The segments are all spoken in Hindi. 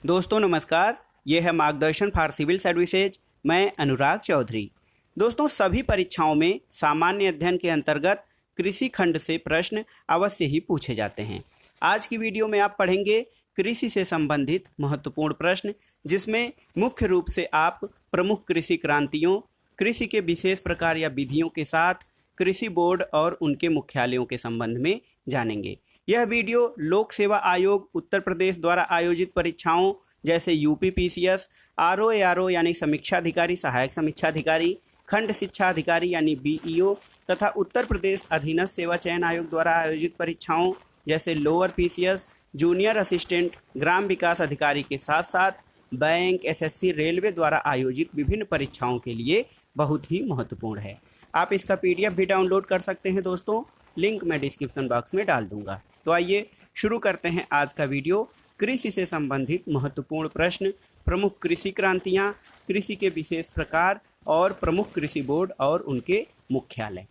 दोस्तों नमस्कार, ये है मार्गदर्शन फॉर सिविल सर्विसेज। मैं अनुराग चौधरी। दोस्तों, सभी परीक्षाओं में सामान्य अध्ययन के अंतर्गत कृषि खंड से प्रश्न अवश्य ही पूछे जाते हैं। आज की वीडियो में आप पढ़ेंगे कृषि से संबंधित महत्वपूर्ण प्रश्न, जिसमें मुख्य रूप से आप प्रमुख कृषि क्रांतियों, कृषि के विशेष प्रकार या विधियों के साथ कृषि बोर्ड और उनके मुख्यालयों के संबंध में जानेंगे। यह वीडियो लोक सेवा आयोग उत्तर प्रदेश द्वारा आयोजित परीक्षाओं जैसे यूपी पीसीएस, आरओ यानी समीक्षा अधिकारी, सहायक समीक्षा अधिकारी, खंड शिक्षा अधिकारी यानी बीईओ तथा उत्तर प्रदेश अधीनस्थ सेवा चयन आयोग द्वारा आयोजित परीक्षाओं जैसे लोअर पीसीएस, जूनियर असिस्टेंट, ग्राम विकास अधिकारी के साथ साथ बैंक, एसएससी, रेलवे द्वारा आयोजित विभिन्न परीक्षाओं के लिए बहुत ही महत्वपूर्ण है। आप इसका पीडीएफ भी डाउनलोड कर सकते हैं दोस्तों, लिंक मैं डिस्क्रिप्शन बॉक्स में डाल दूंगा। तो आइए शुरू करते हैं आज का वीडियो। कृषि से संबंधित महत्वपूर्ण प्रश्न, प्रमुख कृषि क्रांतियां, कृषि के विशेष प्रकार और प्रमुख कृषि बोर्ड और उनके मुख्यालय।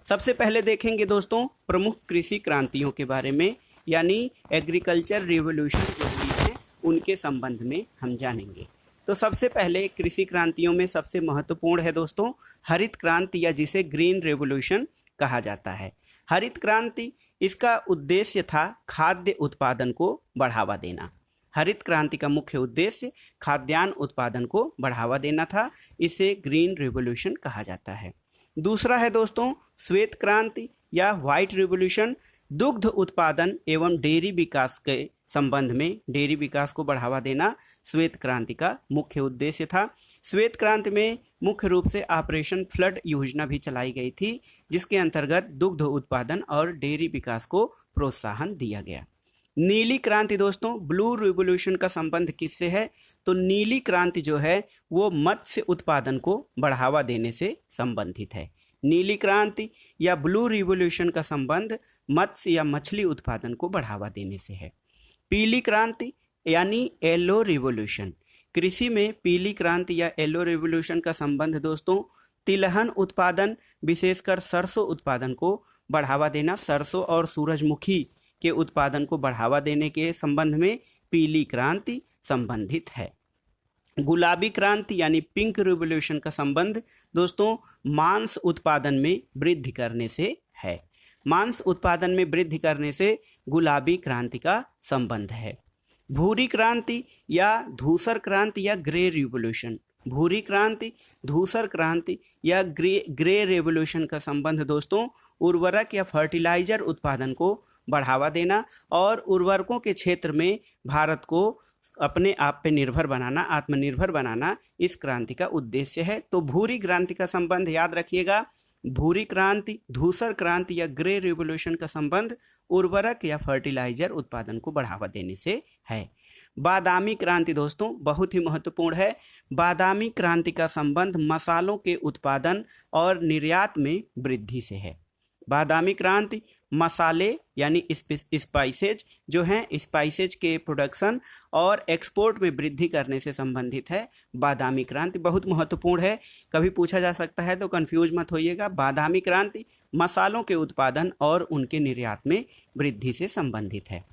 सबसे पहले देखेंगे दोस्तों प्रमुख कृषि क्रांतियों के बारे में, यानी एग्रीकल्चर रिवॉल्यूशन जो हुई है उनके संबंध में हम जानेंगे। तो सबसे पहले कृषि क्रांतियों में सबसे महत्वपूर्ण है दोस्तों हरित क्रांति, या जिसे ग्रीन रेवोल्यूशन कहा जाता है। हरित क्रांति, इसका उद्देश्य था खाद्य उत्पादन को बढ़ावा देना। हरित क्रांति का मुख्य उद्देश्य खाद्यान्न उत्पादन को बढ़ावा देना था। इसे ग्रीन रेवोल्यूशन कहा जाता है। दूसरा है दोस्तों श्वेत क्रांति या व्हाइट रिवॉल्यूशन। दुग्ध उत्पादन एवं डेयरी विकास के संबंध में डेयरी विकास को बढ़ावा देना श्वेत क्रांति का मुख्य उद्देश्य था। श्वेत क्रांति में मुख्य रूप से ऑपरेशन फ्लड योजना भी चलाई गई थी, जिसके अंतर्गत दुग्ध उत्पादन और डेयरी विकास को प्रोत्साहन दिया गया। नीली क्रांति दोस्तों, ब्लू रिवॉल्यूशन का संबंध किससे है? तो नीली क्रांति जो है वो मत्स्य उत्पादन को बढ़ावा देने से संबंधित है। नीली क्रांति या ब्लू रिवॉल्यूशन का संबंध मत्स्य या मछली उत्पादन को बढ़ावा देने से है। पीली क्रांति यानी येलो रिवॉल्यूशन, कृषि में पीली क्रांति या येलो रिवॉल्यूशन का संबंध दोस्तों तिलहन उत्पादन, विशेषकर सरसों उत्पादन को बढ़ावा देना, सरसों और सूरजमुखी के उत्पादन को बढ़ावा देने के संबंध में पीली क्रांति संबंधित है। गुलाबी क्रांति यानी पिंक रिवॉल्यूशन का संबंध दोस्तों मांस उत्पादन में वृद्धि करने से है। मांस उत्पादन में वृद्धि करने से गुलाबी क्रांति का संबंध है। भूरी क्रांति या धूसर क्रांति या ग्रे रिवॉल्यूशन, भूरी क्रांति, धूसर क्रांति या ग्रे रेवोल्यूशन का संबंध दोस्तों उर्वरक या फर्टिलाइजर उत्पादन को बढ़ावा देना और उर्वरकों के क्षेत्र में भारत को अपने आप पे निर्भर बनाना, आत्मनिर्भर बनाना इस क्रांति का उद्देश्य है। तो भूरी क्रांति का संबंध याद रखिएगा, भूरी क्रांति, धूसर क्रांति या ग्रे रिवॉल्यूशन का संबंध उर्वरक या फर्टिलाइजर उत्पादन को बढ़ावा देने से है। बादामी क्रांति दोस्तों बहुत ही महत्वपूर्ण है। बादामी क्रांति का संबंध मसालों के उत्पादन और निर्यात में वृद्धि से है। बादामी क्रांति मसाले यानी स्पाइसेज जो हैं, स्पाइसेज के प्रोडक्शन और एक्सपोर्ट में वृद्धि करने से संबंधित है। बादामी क्रांति बहुत महत्वपूर्ण है, कभी पूछा जा सकता है तो कंफ्यूज मत होइएगा। बादामी क्रांति मसालों के उत्पादन और उनके निर्यात में वृद्धि से संबंधित है।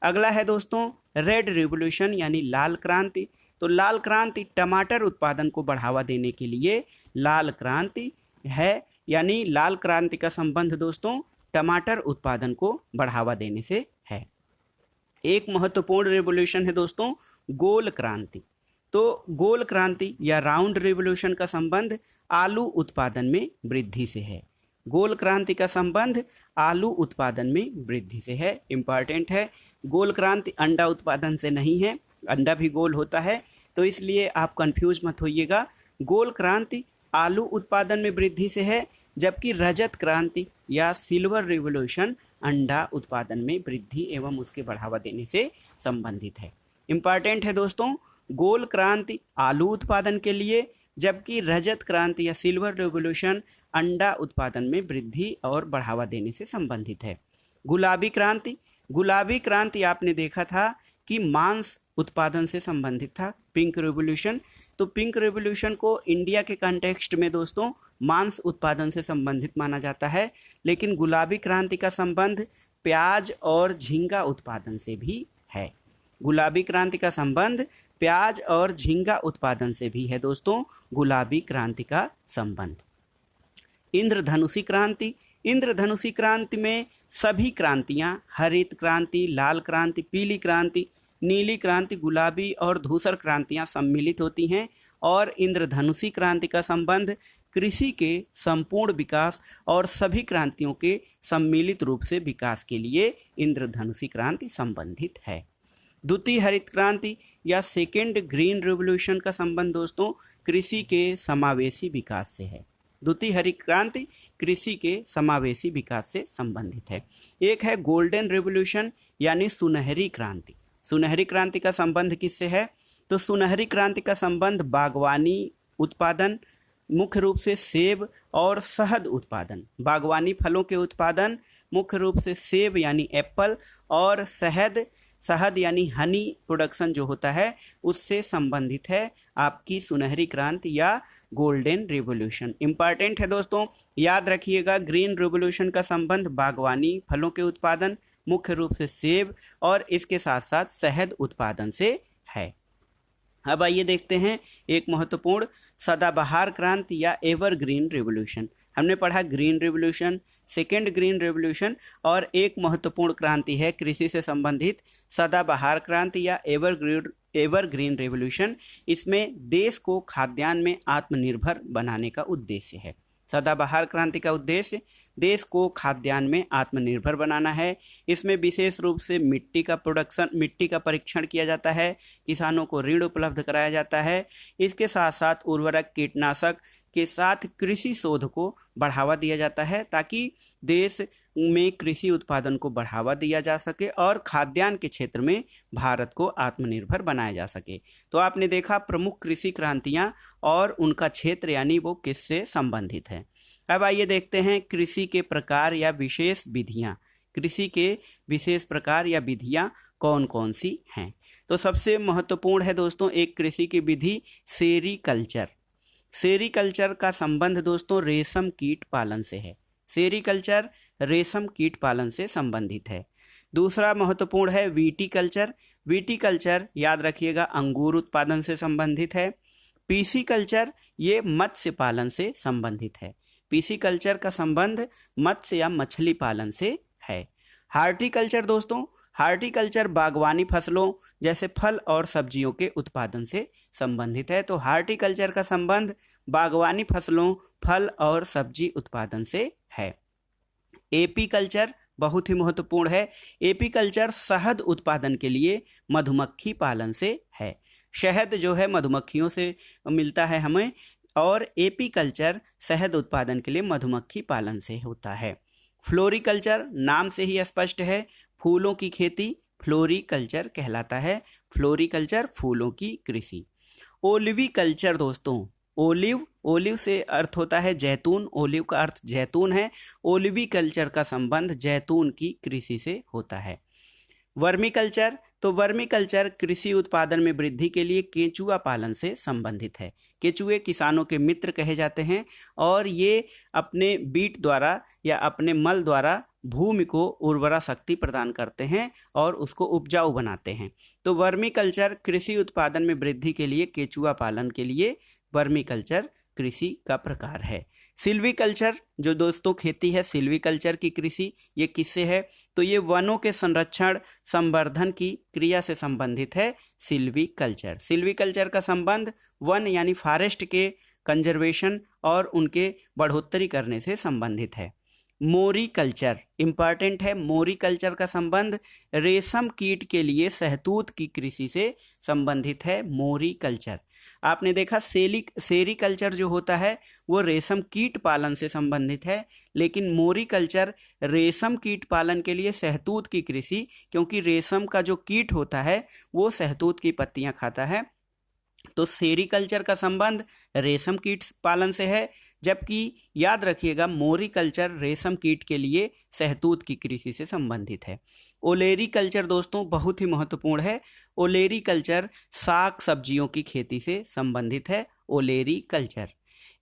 अगला है दोस्तों रेड रिवॉल्यूशन यानी लाल क्रांति। तो लाल क्रांति टमाटर उत्पादन को बढ़ावा देने के लिए लाल क्रांति है, यानी लाल क्रांति का संबंध दोस्तों टमाटर उत्पादन को बढ़ावा देने से है। एक महत्वपूर्ण रिवॉल्यूशन है दोस्तों गोल क्रांति। तो गोल क्रांति या राउंड रिवॉल्यूशन का संबंध आलू उत्पादन में वृद्धि से है। गोल क्रांति का संबंध आलू उत्पादन में वृद्धि से है, इंपॉर्टेंट है। गोल क्रांति अंडा उत्पादन से नहीं है, अंडा भी गोल होता है, तो इसलिए आप कंफ्यूज मत होइएगा। गोल क्रांति आलू उत्पादन में वृद्धि से है, जबकि रजत क्रांति या सिल्वर रिवॉल्यूशन अंडा उत्पादन में वृद्धि एवं उसके बढ़ावा देने से संबंधित है। इंपॉर्टेंट है दोस्तों, गोल क्रांति आलू उत्पादन के लिए, जबकि रजत क्रांति या सिल्वर रिवॉल्यूशन अंडा उत्पादन में वृद्धि और बढ़ावा देने से संबंधित है। गुलाबी क्रांति, गुलाबी क्रांति आपने देखा था कि मांस उत्पादन से संबंधित था। पिंक रिवॉल्यूशन, तो पिंक रिवॉल्यूशन को इंडिया के कॉन्टेक्स्ट में दोस्तों मांस उत्पादन से संबंधित माना जाता है, लेकिन गुलाबी क्रांति का संबंध प्याज और झींगा उत्पादन से भी है। गुलाबी क्रांति का संबंध प्याज और झींगा उत्पादन से भी है दोस्तों, गुलाबी क्रांति का संबंध। इंद्रधनुषी क्रांति, इंद्रधनुषी क्रांति में सभी क्रांतियां, हरित क्रांति, लाल क्रांति, पीली क्रांति, नीली क्रांति, गुलाबी और धूसर क्रांतियां सम्मिलित होती हैं और इंद्रधनुषी क्रांति का संबंध कृषि के संपूर्ण विकास और सभी क्रांतियों के सम्मिलित रूप से विकास के लिए इंद्रधनुषी क्रांति संबंधित है। द्वितीय हरित क्रांति या सेकेंड ग्रीन रिवॉल्यूशन का संबंध दोस्तों कृषि के समावेशी विकास से है। द्वितीय हरित क्रांति कृषि के समावेशी विकास से संबंधित है। एक है गोल्डन रिवॉल्यूशन यानी सुनहरी क्रांति। सुनहरी क्रांति का संबंध किससे है? तो सुनहरी क्रांति का संबंध बागवानी उत्पादन, मुख्य रूप से सेब और शहद उत्पादन, बागवानी फलों के उत्पादन मुख्य रूप से सेब यानी एप्पल और शहद यानी हनी प्रोडक्शन जो होता है उससे संबंधित है आपकी सुनहरी क्रांति या गोल्डन रिवॉल्यूशन। इंपॉर्टेंट है दोस्तों, याद रखिएगा ग्रीन रिवॉल्यूशन का संबंध बागवानी फलों के उत्पादन मुख्य रूप से सेब और इसके साथ साथ शहद उत्पादन से है। अब आइए देखते हैं एक महत्वपूर्ण सदाबहार क्रांति या एवरग्रीन रिवॉल्यूशन। हमने पढ़ा green revolution, second green revolution और एक महत्वपूर्ण क्रांति है कृषि से संबंधित सदाबहार क्रांति या एवरग्रीन रिवॉल्यूशन। इसमें देश को खाद्यान्न में आत्मनिर्भर बनाने का उद्देश्य है। सदाबहार क्रांति का उद्देश्य देश को खाद्यान्न में आत्मनिर्भर बनाना है। इसमें विशेष रूप से मिट्टी का परीक्षण किया जाता है, किसानों को ऋण उपलब्ध कराया जाता है। इसके साथ साथ उर्वरक, कीटनाशक के साथ कृषि शोध को बढ़ावा दिया जाता है ताकि देश में कृषि उत्पादन को बढ़ावा दिया जा सके और खाद्यान्न के क्षेत्र में भारत को आत्मनिर्भर बनाया जा सके। तो आपने देखा प्रमुख कृषि क्रांतियां और उनका क्षेत्र यानी वो किससे संबंधित है। अब आइए देखते हैं कृषि के प्रकार या विशेष विधियां। कृषि के विशेष प्रकार या विधियां कौन कौन सी हैं? तो सबसे महत्वपूर्ण है दोस्तों एक कृषि की विधि सेरीकल्चर। सेरीकल्चर का संबंध दोस्तों रेशम कीट पालन से है। सेरीकल्चर रेशम कीट पालन से संबंधित है। दूसरा महत्वपूर्ण है विटीकल्चर। विटीकल्चर याद रखिएगा अंगूर उत्पादन से संबंधित है। पीसीकल्चर ये मत्स्य पालन से संबंधित है। पीसीकल्चर का संबंध मत्स्य या मछली पालन से है। हार्टिकल्चर दोस्तों, हार्टिकल्चर बागवानी फसलों जैसे फल और सब्जियों के उत्पादन से संबंधित है। तो हार्टिकल्चर का संबंध बागवानी फसलों, फल और सब्जी उत्पादन से है। एपीकल्चर बहुत ही महत्वपूर्ण है। एपीकल्चर शहद उत्पादन के लिए मधुमक्खी पालन से है। शहद जो है मधुमक्खियों से मिलता है हमें और एपीकल्चर शहद उत्पादन के लिए मधुमक्खी पालन से होता है। फ्लोरिकल्चर नाम से ही स्पष्ट है, फूलों की खेती फ्लोरिकल्चर कहलाता है। फ्लोरिकल्चर फूलों की कृषि। ओलिविकल्चर दोस्तों, ओलिव से अर्थ होता है जैतून, ओलिव का अर्थ जैतून है। ओलिविकल्चर का संबंध जैतून की कृषि से होता है। वर्मीकल्चर, तो वर्मीकल्चर कृषि उत्पादन में वृद्धि के लिए केंचुआ पालन से संबंधित है। केंचुए किसानों के मित्र कहे जाते हैं और ये अपने बीट द्वारा या अपने मल द्वारा भूमि को उर्वरा शक्ति प्रदान करते हैं और उसको उपजाऊ बनाते हैं। तो वर्मीकल्चर कृषि उत्पादन में वृद्धि के लिए केंचुआ पालन के लिए वर्मीकल्चर कृषि का प्रकार है। सिल्वीकल्चर जो दोस्तों खेती है, सिल्वीकल्चर की कृषि ये किससे है? तो ये वनों के संरक्षण संवर्धन की क्रिया से संबंधित है। सिल्वीकल्चर, सिल्वीकल्चर का संबंध वन यानी फॉरेस्ट के कंजर्वेशन और उनके बढ़ोतरी करने से संबंधित है। मोरीकल्चर इंपॉर्टेंट है। मोरीकल्चर का संबंध रेशम कीट के लिए शहतूत की कृषि से संबंधित है। मोरीकल्चर आपने देखा सेरीकल्चर जो होता है वो रेशम कीट पालन से संबंधित है, लेकिन मोरीकल्चर रेशम कीट पालन के लिए शहतूत की कृषि, क्योंकि रेशम का जो कीट होता है वो शहतूत की पत्तियां खाता है। तो सेरीकल्चर का संबंध रेशम कीट पालन से है, जबकि याद रखिएगा मोरीकल्चर रेशम कीट के लिए शहतूत की कृषि से संबंधित है। ओलेरीकल्चर दोस्तों बहुत ही महत्वपूर्ण है। ओलेरीकल्चर साग सब्जियों की खेती से संबंधित है। ओलेरीकल्चर।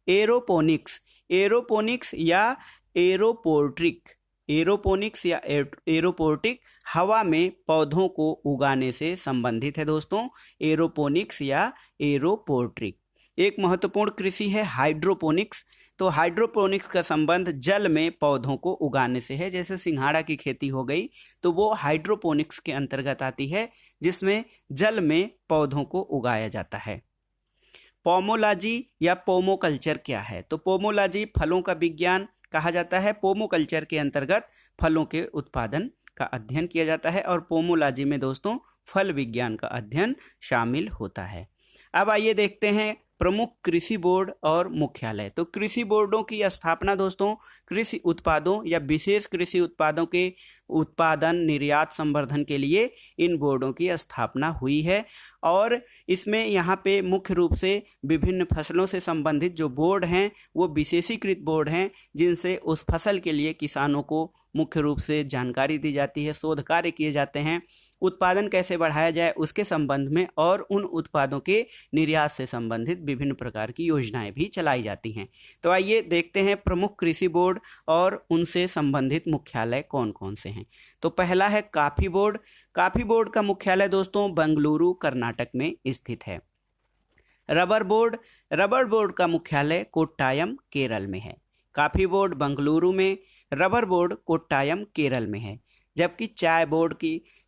एरोपोनिक्स, एरोपोनिक्स या एरोपोर्ट्रिक एरोपोनिक्स या एरोपोटिक हवा में पौधों को उगाने से संबंधित है दोस्तों, एरोपोनिक्स या एरोपोट्रिक। एक महत्वपूर्ण कृषि है हाइड्रोपोनिक्स। तो हाइड्रोपोनिक्स का संबंध जल में पौधों को उगाने से है, जैसे सिंघाड़ा की खेती हो गई तो वो हाइड्रोपोनिक्स के अंतर्गत आती है, जिसमें जल में पौधों को उगाया जाता है। पोमोलॉजी या पोमोकल्चर क्या है? तो पोमोलॉजी फलों का विज्ञान कहा जाता है। पोमोकल्चर के अंतर्गत फलों के उत्पादन का अध्ययन किया जाता है और पोमोलॉजी में दोस्तों फल विज्ञान का अध्ययन शामिल होता है। अब आइए देखते हैं प्रमुख कृषि बोर्ड और मुख्यालय। तो कृषि बोर्डों की स्थापना दोस्तों कृषि उत्पादों या विशेष कृषि उत्पादों के उत्पादन, निर्यात, संवर्धन के लिए इन बोर्डों की स्थापना हुई है और इसमें यहाँ पे मुख्य रूप से विभिन्न फसलों से संबंधित जो बोर्ड हैं वो विशेषीकृत बोर्ड हैं, जिनसे उस फसल के लिए किसानों को मुख्य रूप से जानकारी दी जाती है, शोध कार्य किए जाते हैं, उत्पादन कैसे बढ़ाया जाए उसके संबंध में और उन उत्पादों के निर्यात से संबंधित विभिन्न प्रकार की योजनाएं भी चलाई जाती हैं। तो आइए देखते हैं प्रमुख कृषि बोर्ड और उनसे संबंधित मुख्यालय कौन कौन से हैं। तो पहला है कॉफी बोर्ड। कॉफी बोर्ड का मुख्यालय दोस्तों बेंगलुरु कर्नाटक में स्थित है। Rubber board. रबर बोर्ड का मुख्यालय कोट्टायम केरल में है। कॉफी बोर्ड बेंगलुरु में, रबर बोर्ड कोट्टायम केरल में है। जबकि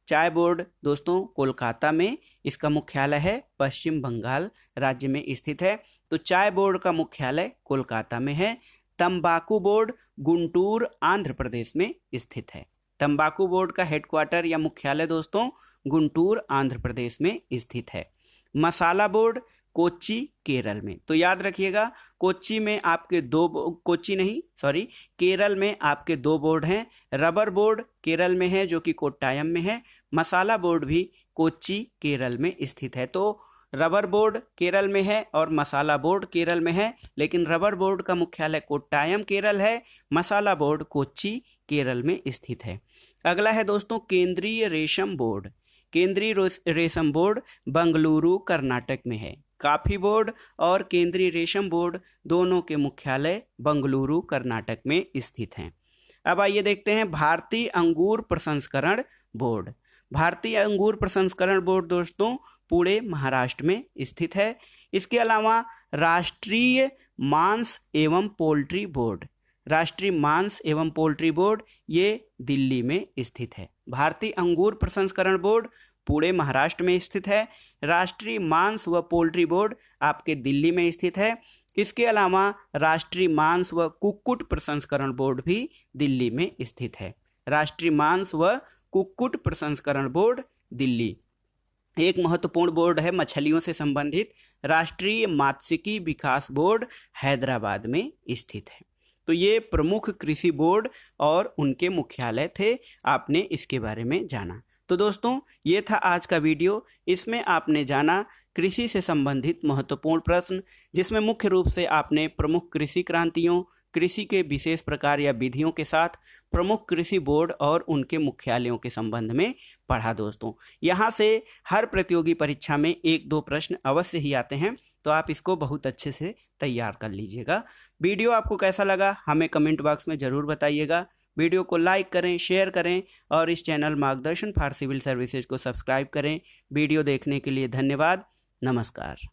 चाय बोर्ड दोस्तों कोलकाता में, इसका मुख्यालय है पश्चिम बंगाल राज्य में स्थित है। तो चाय बोर्ड का मुख्यालय कोलकाता में है। तंबाकू बोर्ड गुंटूर आंध्र प्रदेश में स्थित है। तंबाकू बोर्ड का हेडक्वार्टर या मुख्यालय दोस्तों गुंटूर आंध्र प्रदेश में स्थित है। मसाला बोर्ड कोच्चि केरल में। तो याद रखिएगा केरल में आपके दो बोर्ड हैं। रबर बोर्ड केरल में है जो कि कोट्टायम में है। मसाला बोर्ड भी कोच्चि केरल में स्थित है। तो रबर बोर्ड केरल में है और मसाला बोर्ड केरल में है, लेकिन रबर बोर्ड का मुख्यालय कोट्टायम केरल है, मसाला बोर्ड कोच्चि केरल में स्थित है। अगला है दोस्तों केंद्रीय रेशम बोर्ड। केंद्रीय रेशम बोर्ड बेंगलुरु कर्नाटक में है। कॉफी बोर्ड और केंद्रीय रेशम बोर्ड दोनों के मुख्यालय बेंगलुरु कर्नाटक में स्थित हैं। अब आइए देखते हैं भारतीय अंगूर प्रसंस्करण बोर्ड। भारतीय अंगूर प्रसंस्करण बोर्ड दोस्तों पुणे महाराष्ट्र में स्थित है। इसके अलावा राष्ट्रीय मांस एवं पोल्ट्री बोर्ड, राष्ट्रीय मांस एवं पोल्ट्री बोर्ड ये दिल्ली में स्थित है। भारतीय अंगूर प्रसंस्करण बोर्ड पुणे महाराष्ट्र में स्थित है। राष्ट्रीय मांस व पोल्ट्री बोर्ड आपके दिल्ली में स्थित है। इसके अलावा राष्ट्रीय मांस व कुक्कुट प्रसंस्करण बोर्ड भी दिल्ली में स्थित है। राष्ट्रीय मांस व कुक्कुट प्रसंस्करण बोर्ड दिल्ली। एक महत्वपूर्ण बोर्ड है मछलियों से संबंधित, राष्ट्रीय मात्स्यिकी विकास बोर्ड हैदराबाद में स्थित है। तो ये प्रमुख कृषि बोर्ड और उनके मुख्यालय थे, आपने इसके बारे में जाना। तो दोस्तों ये था आज का वीडियो। इसमें आपने जाना कृषि से संबंधित महत्वपूर्ण प्रश्न, जिसमें मुख्य रूप से आपने प्रमुख कृषि क्रांतियों, कृषि के विशेष प्रकार या विधियों के साथ प्रमुख कृषि बोर्ड और उनके मुख्यालयों के संबंध में पढ़ा। दोस्तों यहाँ से हर प्रतियोगी परीक्षा में 1-2 प्रश्न अवश्य ही आते हैं, तो आप इसको बहुत अच्छे से तैयार कर लीजिएगा। वीडियो आपको कैसा लगा हमें कमेंट बॉक्स में ज़रूर बताइएगा। वीडियो को लाइक करें, शेयर करें और इस चैनल मार्गदर्शन फॉर सिविल सर्विसेज को सब्सक्राइब करें। वीडियो देखने के लिए धन्यवाद। नमस्कार।